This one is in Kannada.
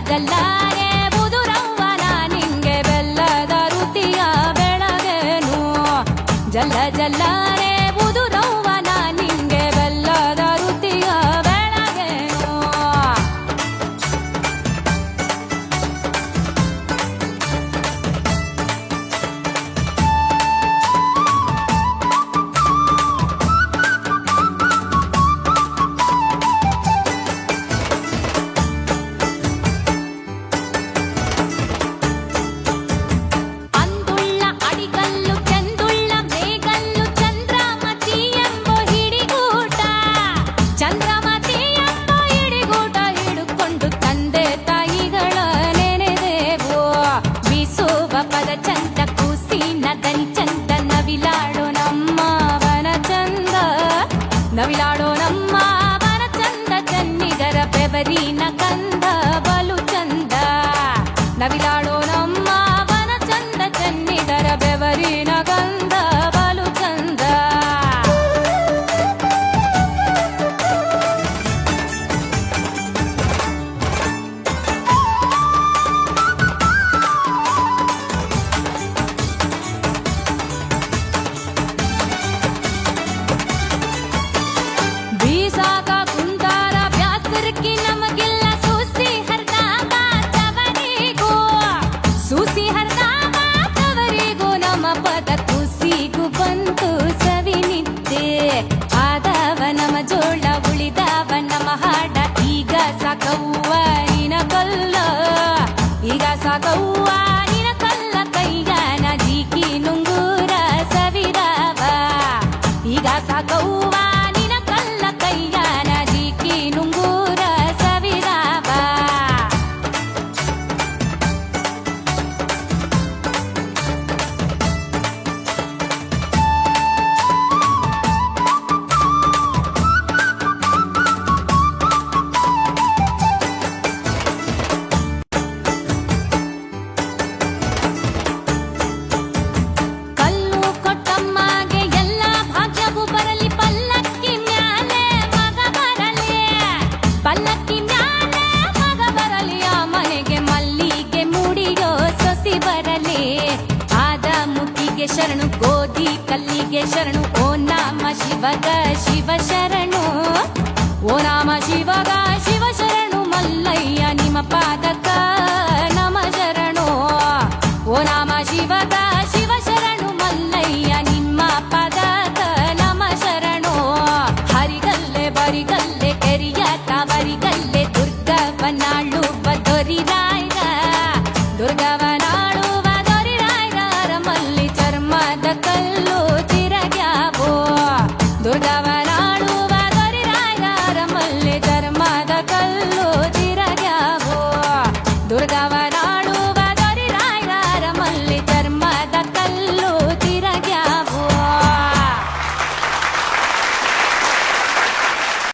ಜಲ್ಲಾರೆ ಬುದುರವ್ವನ ನಿಂಗೆ ಬೆಲ್ಲದ ರುಚಿಯ ಬೆಳಗೇನು ಜಲ್ಲ ಜಲ್ಲಾರೆ ಬುದುರವ್ವನ ನಿಂಗೆ ಬೆಲ್ಲದ ರುಚಿಯ ಬೆಳಗೇನು ನವಿಲಾಡೋ ನಮ್ಮ ವನ ಚಂದ ಚನ್ನಿಗರ ಬೆವರಿನ ಕಂದ ಬಲು ಚಂದ ನವಿಲಾಡೋ ನಮ್ಮ ವನ ಚಂದ ಚನ್ನಿಗರ ಬೆವರಿನ ಕಂದ ಬಲು ಚಂದ ಜೋಳ ಉಳಿದವ ನಮ್ಮ ಹಾಡ ಈಗ ಸಾಕವ್ವ ನಿನ ಕಲ್ಲ ಈಗ ಸಾಕವ್ವ ನಿನ ಕಲ್ಲ ಕೈಗಾನ ಜೀಕಿ ನುಂಗೂರ ಸವಿರವ ಈಗ ಸಾಕವ್ವ ನಿನ ಕಲ್ಲ ಕೈಗಾನ ಜೀಕಿ ನುಂಗೂರ ಸವಿರವ ಶರಣು ಗೋಧಿ ಕಲ್ಲಿಗೆ ಶರಣು ಓ ನಾಮ ಶಿವಗ ಶಿವ ಶರಣು ಓ ನಾಮ ಶಿವಗ ಶಿವ ಶರಣು ಮಲ್ಲಯ್ಯ ನಿಮ್ಮ ಪಾದಕ ನಮ ಶರಣು ಓ ನಾಮ ಶಿವಗ ಶಿವ ಶರಣು ಮಲ್ಲಯ್ಯ ನಿಮ್ಮ ಪಾದಕ ನಮ ಶರಣು ಹರಿಗಲ್ಲೆ ಬರಿಗಲ್ಲೆ ಕೆರಿಯ ತಾವರಿಗಲ್ಲೆ ದುರ್ಗವನಾಳುವ ದೊರಿರಾಯ ದುರ್ಗವನಾಳುವ ಕಲ್ಲು ತಿರಗ್ಯಾವೋ ದುರ್ಗವ